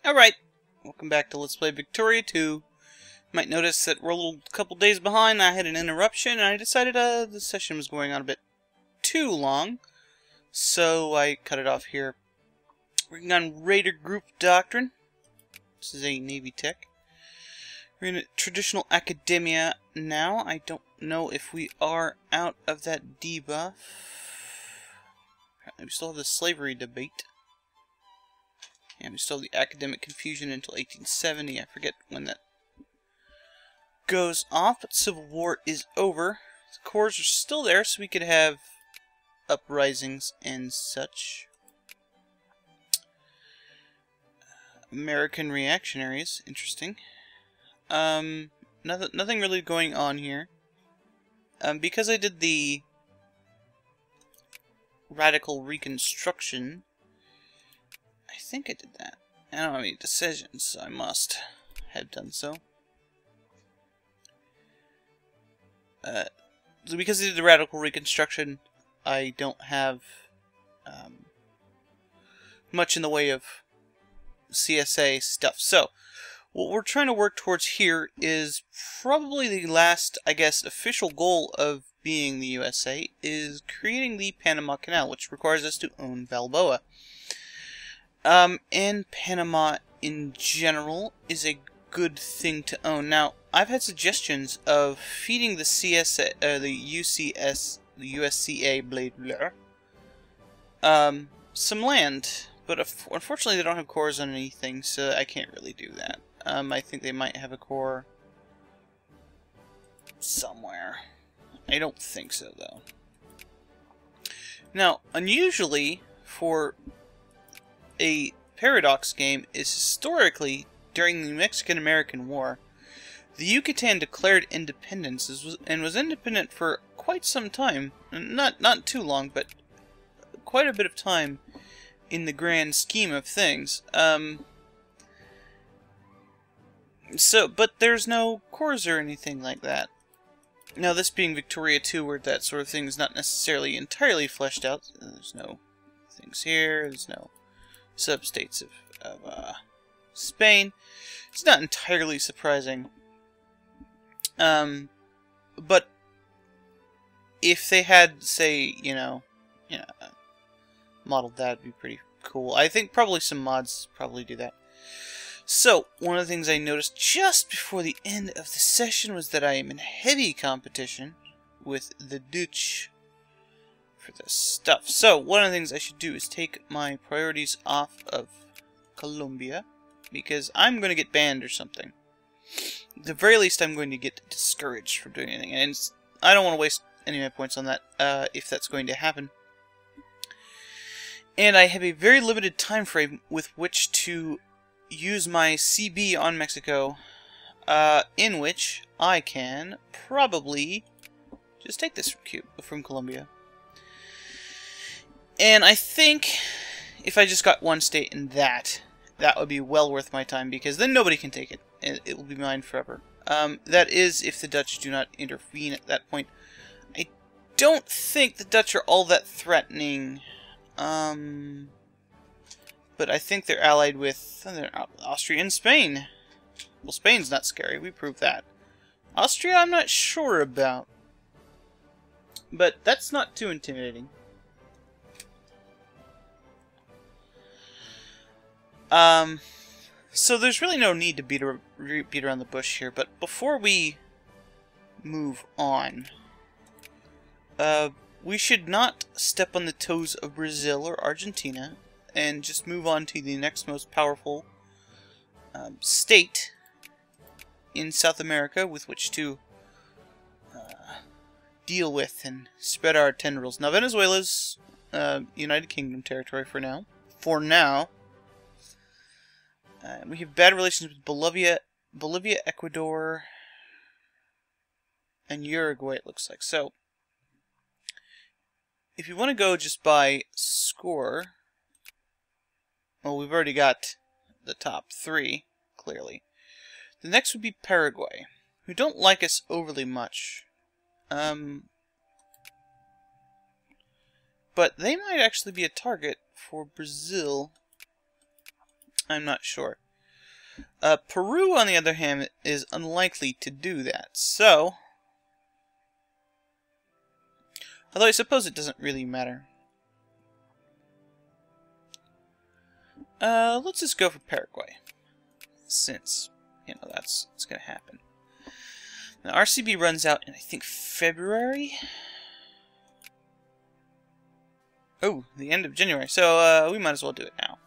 Alright, welcome back to Let's Play Victoria 2. You might notice that we're a couple days behind. I had an interruption and I decided the session was going on a bit too long, so I cut it off here. Working on Raider Group Doctrine. This is a Navy tech. We're in a traditional academia now. I don't know if we are out of that debuff. Apparently we still have the slavery debate. And we still have the academic confusion until 1870. I forget when that goes off, but Civil War is over. The cores are still there, so we could have uprisings and such. American reactionaries, interesting. Nothing really going on here. Because I did the radical reconstruction, I think I did that. I don't have any decisions, so I must have done so. So because I did the radical reconstruction, I don't have much in the way of CSA stuff. So, what we're trying to work towards here is probably the last, I guess, official goal of being the USA, is creating the Panama Canal, which requires us to own Balboa. And Panama in general is a good thing to own. Now, I've had suggestions of feeding the CSA, the USCA, blah, blah, some land, but unfortunately they don't have cores on anything, so I can't really do that. I think they might have a core somewhere. I don't think so, though. Now, unusually for a Paradox game is historically, during the Mexican-American War, the Yucatan declared independence and was independent for quite some time. Not too long, but quite a bit of time in the grand scheme of things. But there's no cores or anything like that. Now, this being Victoria 2, where that sort of thing is not necessarily entirely fleshed out. There's no things here, there's no sub-states of Spain. It's not entirely surprising. But if they had, say, modeled that, would be pretty cool. I think probably some mods probably do that. So, one of the things I noticed just before the end of the session was that I am in heavy competition with the Dutch for this stuff. So, one of the things I should do is take my priorities off of Colombia, because I'm going to get banned or something. At the very least, I'm going to get discouraged from doing anything, and I don't want to waste any of my points on that, if that's going to happen. And I have a very limited time frame with which to use my CB on Mexico, in which I can probably just take this from Colombia. And I think if I just got one state in that would be well worth my time, because then nobody can take it. It will be mine forever. That is if the Dutch do not intervene at that point. I don't think the Dutch are all that threatening. But I think they're allied with Austria and Spain. Well, Spain's not scary. We proved that. Austria, I'm not sure about. But that's not too intimidating. So there's really no need to beat around the bush here. But before we move on, we should not step on the toes of Brazil or Argentina, and just move on to the next most powerful state in South America with which to deal with and spread our tendrils. Now, Venezuela's United Kingdom territory for now. We have bad relations with Bolivia, Ecuador, and Uruguay, it looks like. So, if you want to go just by score, well, we've already got the top 3, clearly. The next would be Paraguay, who don't like us overly much. But they might actually be a target for Brazil. I'm not sure. Peru, on the other hand, is unlikely to do that. So, although I suppose it doesn't really matter. Let's just go for Paraguay, since, you know, that's what's going to happen. Now, RCB runs out in, I think, February? Oh, the end of January. So, we might as well do it now.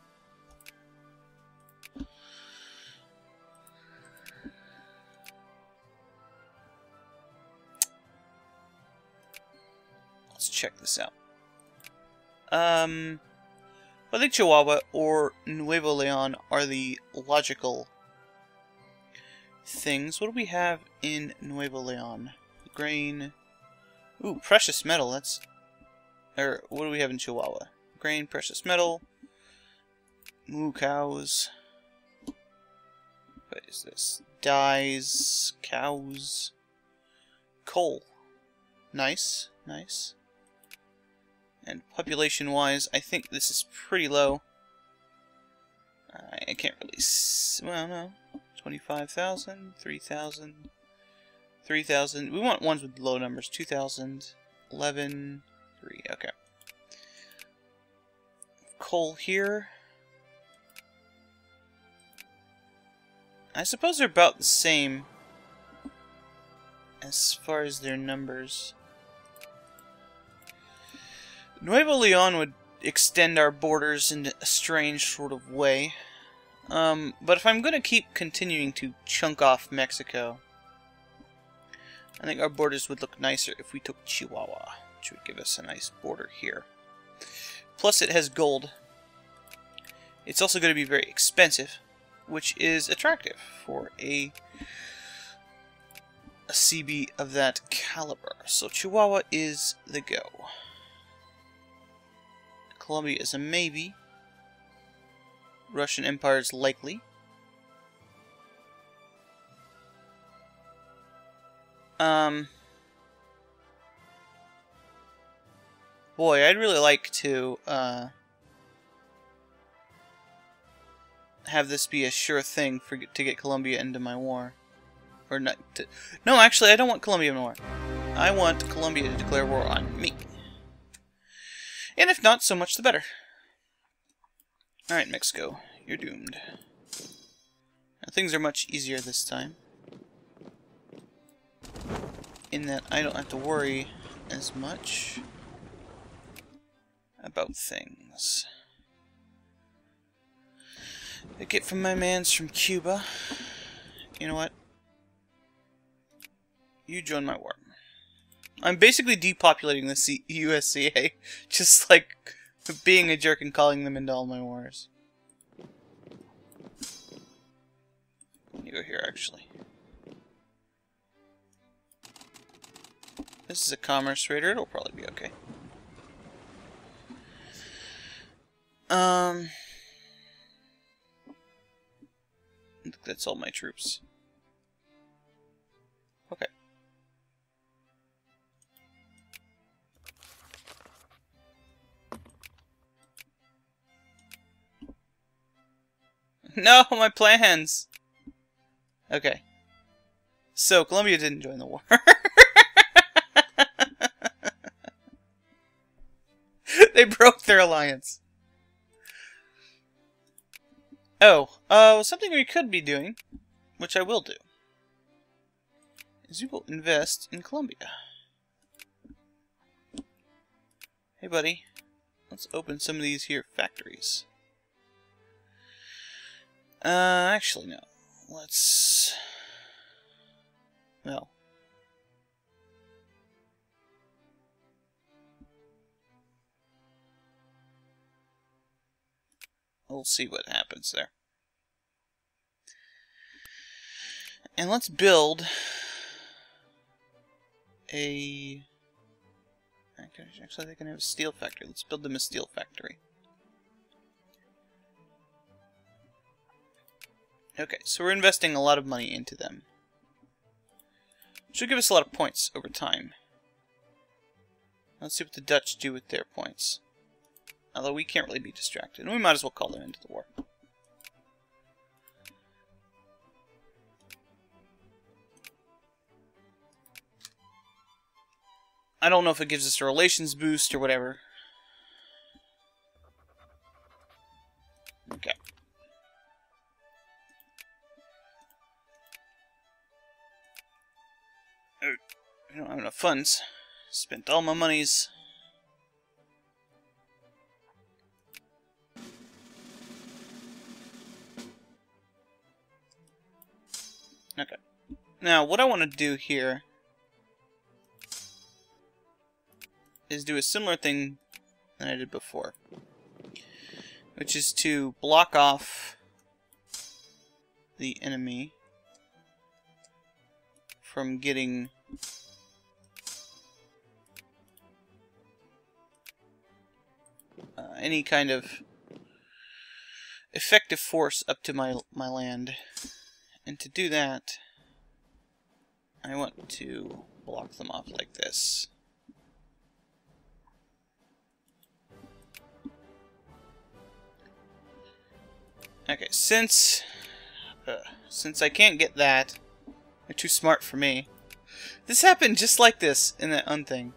Let's check this out. I think Chihuahua or Nuevo Leon are the logical things. What do we have in Nuevo Leon? Grain. Ooh, precious metal. That's... Or, what do we have in Chihuahua? Grain, precious metal. Moo cows. What is this? Dyes. Cows. Coal. Nice. Nice. And population-wise, I think this is pretty low. I can't really... Well, no. 25,000, 3,000, 3,000. We want ones with low numbers. 2,000, 11, 3. Okay. Coal here. I suppose they're about the same as far as their numbers. Nuevo Leon would extend our borders in a strange sort of way. But if I'm going to keep continuing to chunk off Mexico, I think our borders would look nicer if we took Chihuahua, which would give us a nice border here. Plus it has gold. It's also going to be very expensive, which is attractive for a CB of that caliber. So Chihuahua is the go. Colombia is a maybe. Russian Empire is likely. Boy, I'd really like to have this be a sure thing to get Colombia into my war. Or not to, no, actually, I don't want Colombia in war. I want Colombia to declare war on me. And if not, so much the better. Alright, Mexico, you're doomed. Now, things are much easier this time, in that I don't have to worry as much about things. I get from my mans from Cuba. You know what? You join my war. I'm basically depopulating the USCA, just like being a jerk and calling them into all my wars. You go here, actually. This is a commerce raider. It'll probably be okay. I think that's all my troops. Okay. No, my plans! Okay. So, Colombia didn't join the war. They broke their alliance. Oh, something we could be doing, which I will do, is we will invest in Colombia. Hey, buddy. Let's open some of these here factories. Actually, no. Let's... Well... We'll see what happens there. And let's build a... Actually, they can have a steel factory. Let's build them a steel factory. Okay, so we're investing a lot of money into them, which will give us a lot of points over time. Let's see what the Dutch do with their points. Although we can't really be distracted, and we might as well call them into the war. I don't know if it gives us a relations boost or whatever. Okay. Oh, I don't have enough funds. Spent all my monies. Okay. Now, what I want to do here is do a similar thing than I did before, which is to block off the enemy from getting any kind of effective force up to my land. And to do that, I want to block them off like this. Okay, since I can't get that, they're too smart for me. This happened just like this in that unthing.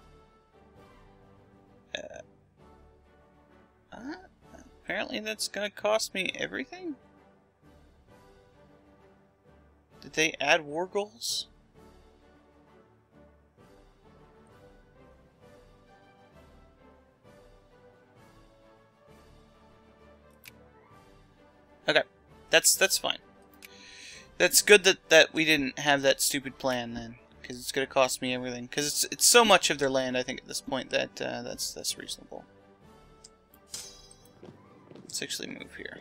Apparently that's gonna cost me everything? Did they add war goals? Okay, that's fine. That's good that we didn't have that stupid plan then, because it's gonna cost me everything. Because it's so much of their land, I think, at this point that that's reasonable. Let's actually move here.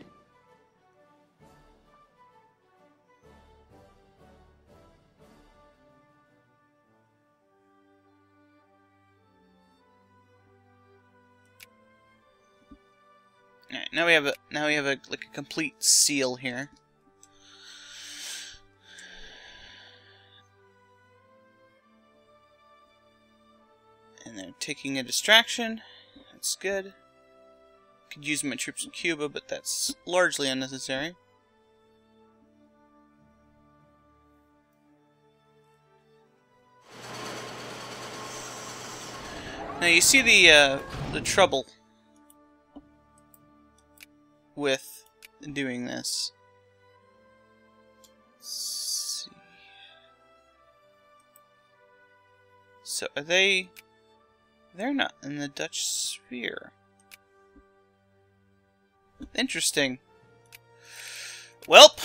Alright, now we have a like a complete seal here. And they're taking a distraction. That's good. Could use my troops in Cuba, but that's largely unnecessary. Now you see the trouble with doing this. Let's see. So are they? They're not in the Dutch sphere. Interesting. Welp.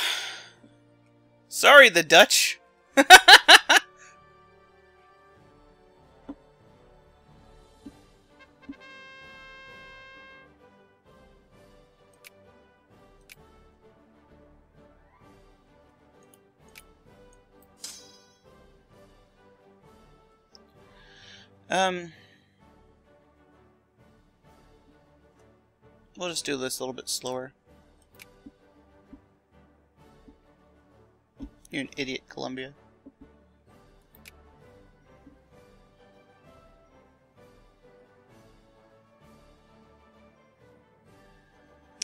Sorry, the Dutch. We'll just do this a little bit slower. You're an idiot, Colombia.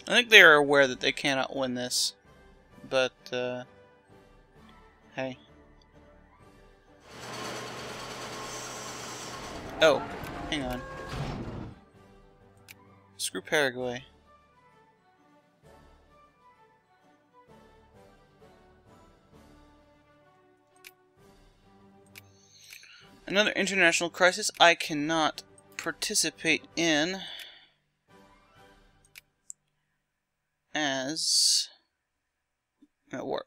I think they are aware that they cannot win this, but, hey. Oh, hang on. Screw Paraguay. Another international crisis I cannot participate in as at war.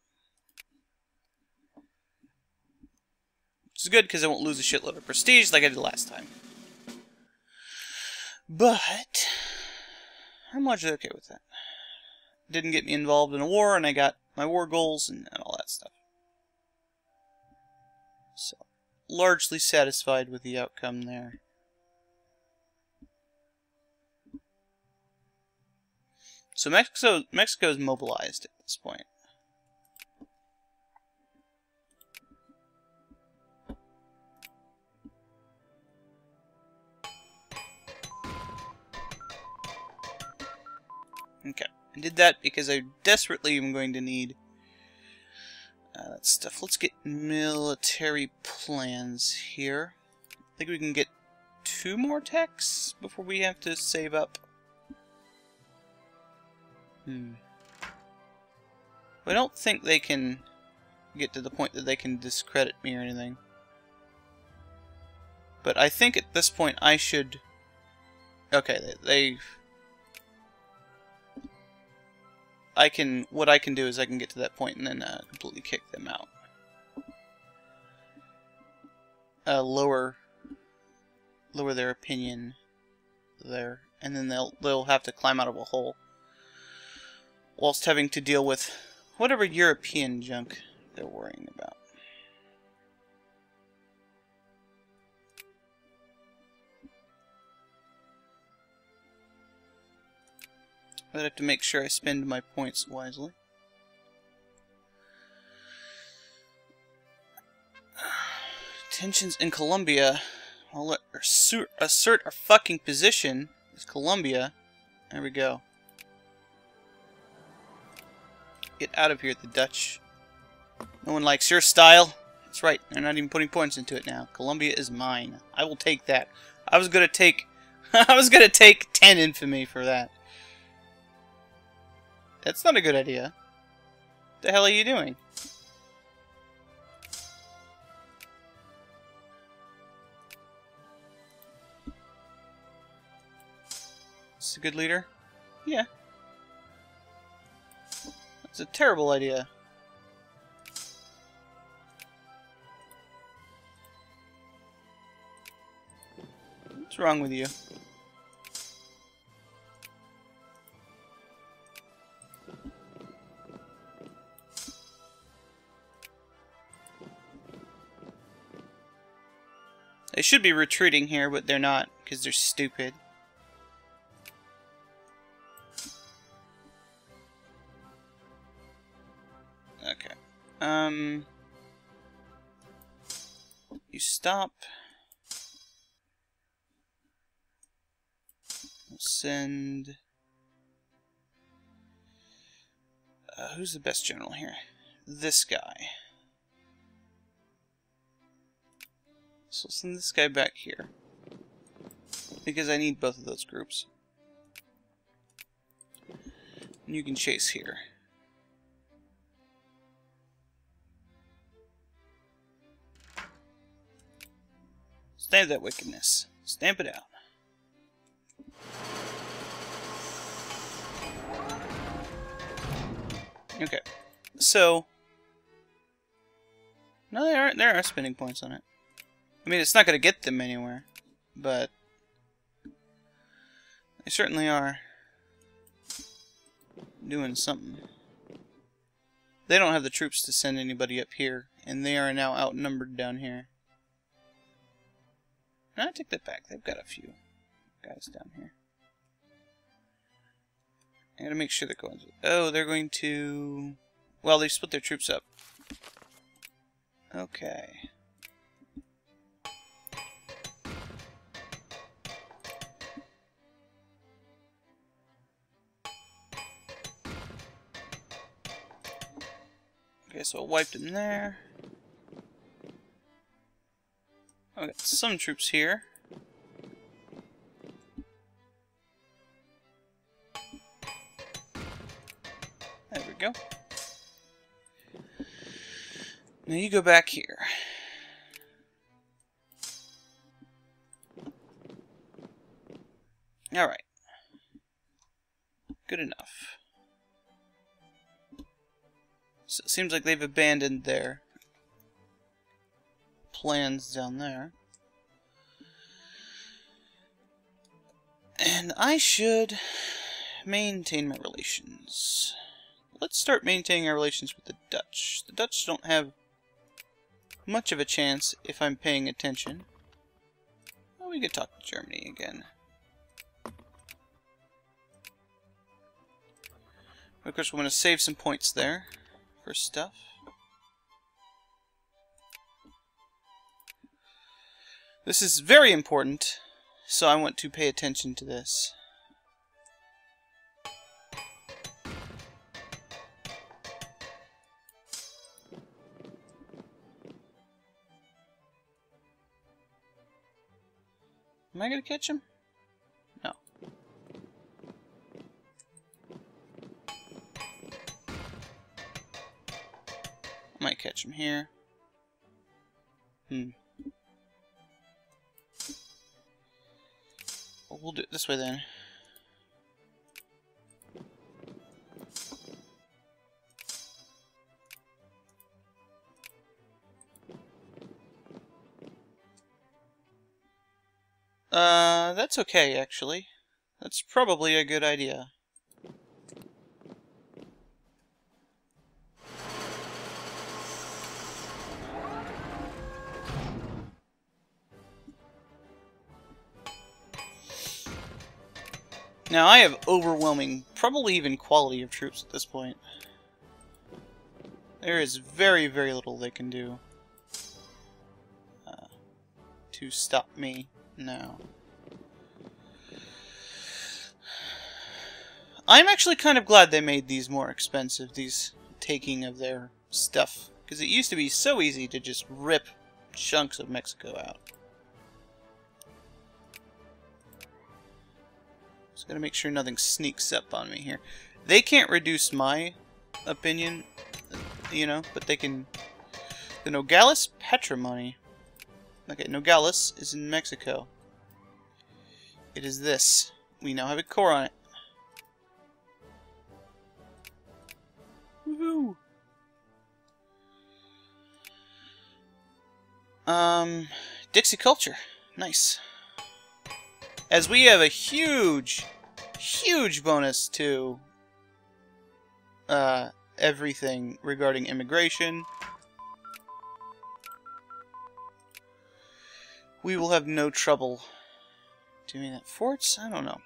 Which is good because I won't lose a shitload of prestige like I did last time. But I'm largely okay with that. Didn't get me involved in a war, and I got my war goals and all that stuff. So, largely satisfied with the outcome there. So Mexico is mobilized at this point. Okay, I did that because I desperately am going to need that stuff. Let's get military plans here. I think we can get 2 more techs before we have to save up. I don't think they can get to the point that they can discredit me or anything. But I think at this point I should... Okay, what I can do is I can get to that point and then completely kick them out. Lower their opinion there, and then they'll have to climb out of a hole, whilst having to deal with whatever European junk they're worrying about. I'd have to make sure I spend my points wisely. Tensions in Colombia. I'll let assert our fucking position as Colombia. There we go. Get out of here, the Dutch. No one likes your style. That's right. They're not even putting points into it now. Colombia is mine. I will take that. I was gonna take 10 infamy for that. That's not a good idea. What the hell are you doing? Is a good leader? Yeah. That's a terrible idea. What's wrong with you? They should be retreating here, but they're not, because they're stupid. Okay. You stop. We'll send... who's the best general here? This guy. So I'll send this guy back here, because I need both of those groups. And you can chase here. Stamp that wickedness. Stamp it out. Okay. So... no, there are spending points on it. I mean, it's not going to get them anywhere, but they certainly are doing something. They don't have the troops to send anybody up here, and they are now outnumbered down here. No, I take that back. They've got a few guys down here. I gotta make sure they're going to... oh, they're going to... well, they split their troops up. Okay. Okay, so I wiped him there. I got some troops here. There we go. Now you go back here. Alright. Good enough. So it seems like they've abandoned their plans down there. And I should maintain my relations. Let's start maintaining our relations with the Dutch. The Dutch don't have much of a chance if I'm paying attention. Well, we could talk to Germany again. Of course, we want to save some points there for stuff. This is very important, so I want to pay attention to this. Am I gonna catch him? No. I might catch him here. Well, we'll do it this way then. That's okay, actually. That's probably a good idea. Now, I have overwhelming, probably even quality of troops at this point. There is very, very little they can do to stop me now. I'm actually kind of glad they made these more expensive, these taking of their stuff. Because it used to be so easy to just rip chunks of Mexico out. Just gotta make sure nothing sneaks up on me here. They can't reduce my opinion, you know, but they can... The Nogales Patrimony. Okay, Nogales is in Mexico. It is this. We now have a core on it. Woohoo! Dixie Culture. Nice. As we have a huge bonus to everything regarding immigration. We will have no trouble doing that. Forts? I don't know.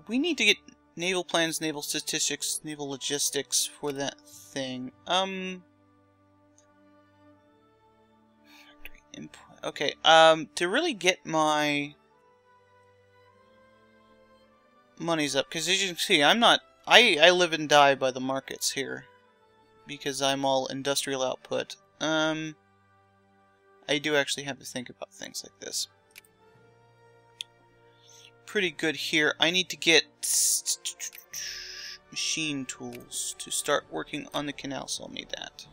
We need to get naval plans, naval statistics, naval logistics for that thing. Factory input. Okay, to really get my monies up, because as you can see, I'm not... I live and die by the markets here, because I'm all industrial output. I do actually have to think about things like this. Pretty good here. I need to get machine tools to start working on the canal, so I'll need that.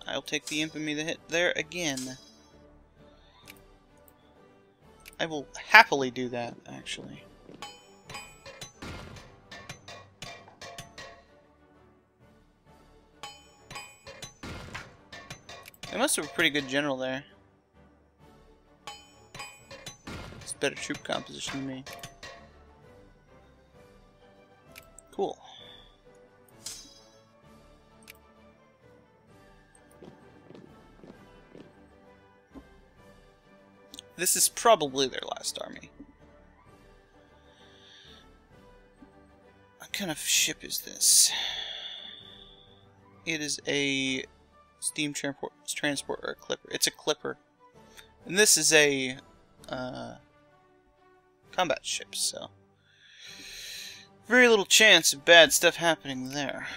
I'll take the infamy that hit there again. I will happily do that, actually. I must have a pretty good general there. It's better troop composition than me. Cool. This is probably their last army. What kind of ship is this? It is a steam transport or a clipper. It's a clipper. And this is a combat ship, so very little chance of bad stuff happening there.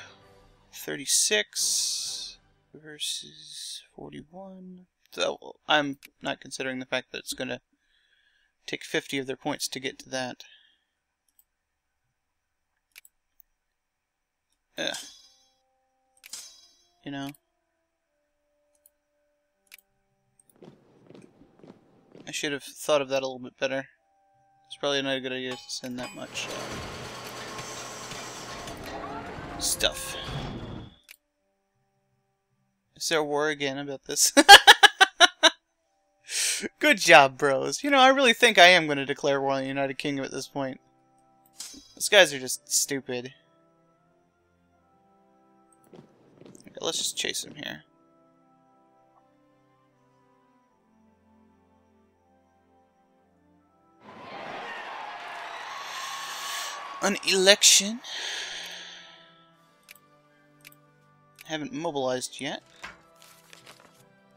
36 versus 41. So I'm not considering the fact that it's going to take 50 of their points to get to that. You know? I should have thought of that a little bit better. It's probably not a good idea to send that much stuff. Is there a war again about this? Good job, bros. You know, I really think I am going to declare war on the United Kingdom at this point. Those guys are just stupid. Okay, let's just chase them here. An election. Haven't mobilized yet.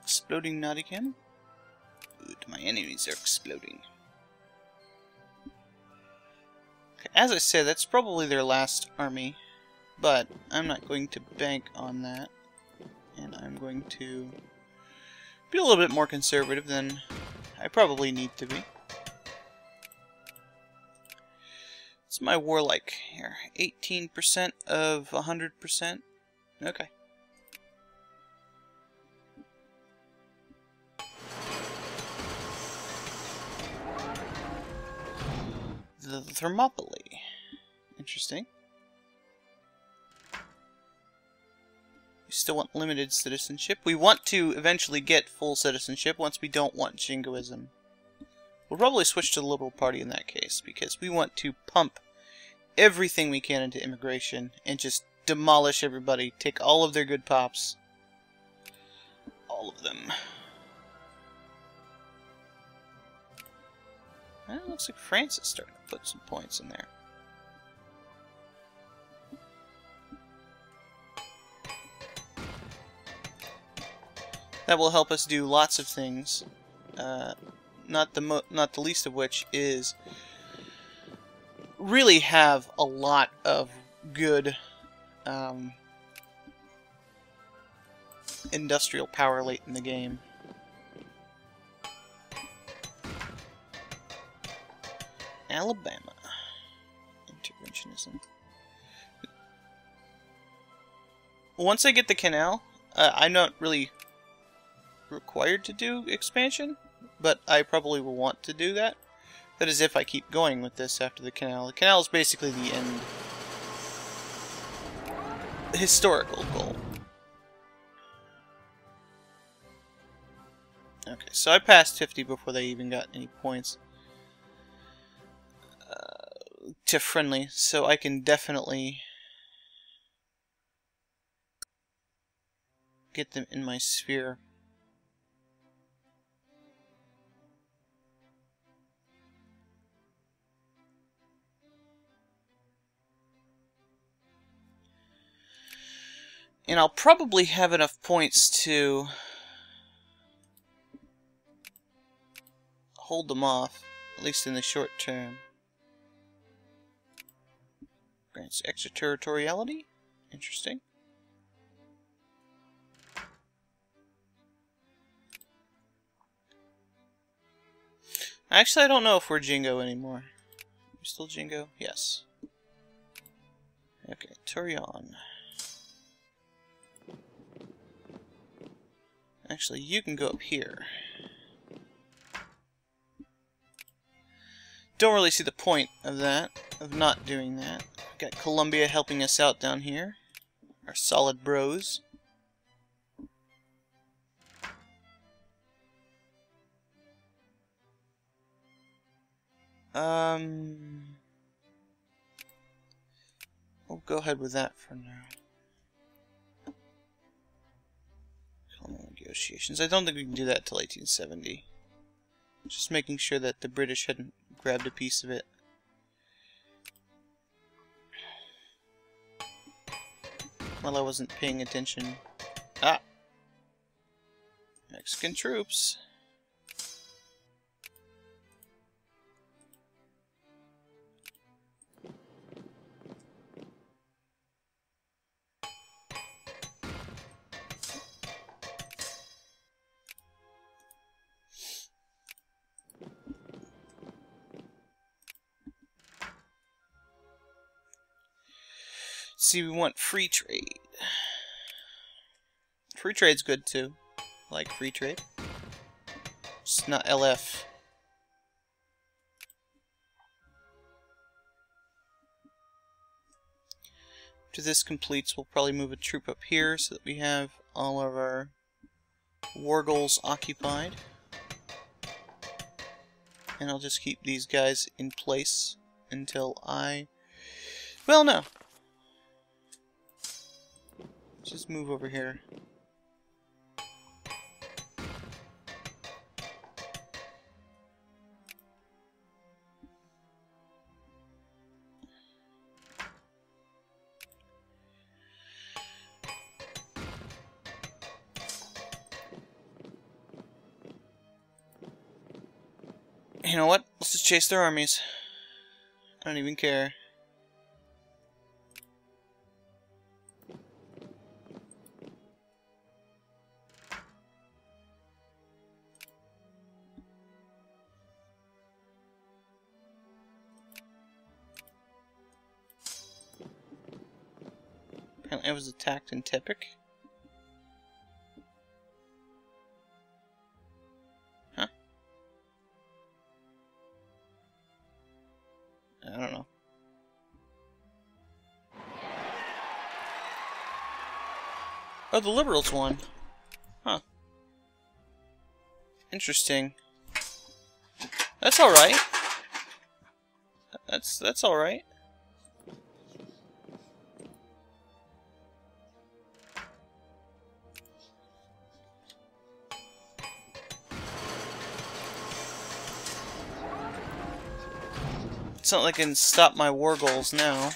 Exploding Nottingham. Good, my enemies are exploding. Okay, as I said, that's probably their last army, but I'm not going to bank on that. and I'm going to be a little bit more conservative than I probably need to be. It's my warlike here. 18% of 100%. Okay. The Thermopylae. Interesting. We still want limited citizenship. We want to eventually get full citizenship once we don't want jingoism. We'll probably switch to the Liberal Party in that case, because we want to pump everything we can into immigration and just demolish everybody. Take all of their good pops. All of them. Well, it looks like France is starting to put some points in there. That will help us do lots of things. Not the least of which is really have a lot of good industrial power late in the game. Alabama. Interventionism. Once I get the canal, I'm not really required to do expansion, but I probably will want to do that. That is if I keep going with this after the canal. The canal is basically the end historical goal. Okay, so I passed 50 before they even got any points to friendly, so I can definitely get them in my sphere. And I'll probably have enough points to hold them off, at least in the short term. Grants extraterritoriality. Interesting. Actually, I don't know if we're Jingo anymore. Are we still Jingo? Yes. Okay, Turion. Actually, you can go up here. Don't really see the point of that, of not doing that. Got Colombia helping us out down here. Our solid bros. We'll go ahead with that for now. Negotiations. I don't think we can do that till 1870. Just making sure that the British hadn't grabbed a piece of it. Well, I wasn't paying attention. Ah! Mexican troops. See, we want free trade. Free trade's good too. I like free trade. It's not LF. After this completes, we'll probably move a troop up here so that we have all of our war goals occupied. And I'll just keep these guys in place until I... Well, no. Just move over here. You know what? Let's just chase their armies. I don't even care. It was attacked in Tepic. Huh? I don't know. Oh, the Liberals won. Huh. Interesting. That's alright. That's alright. It's not like I can stop my war goals now.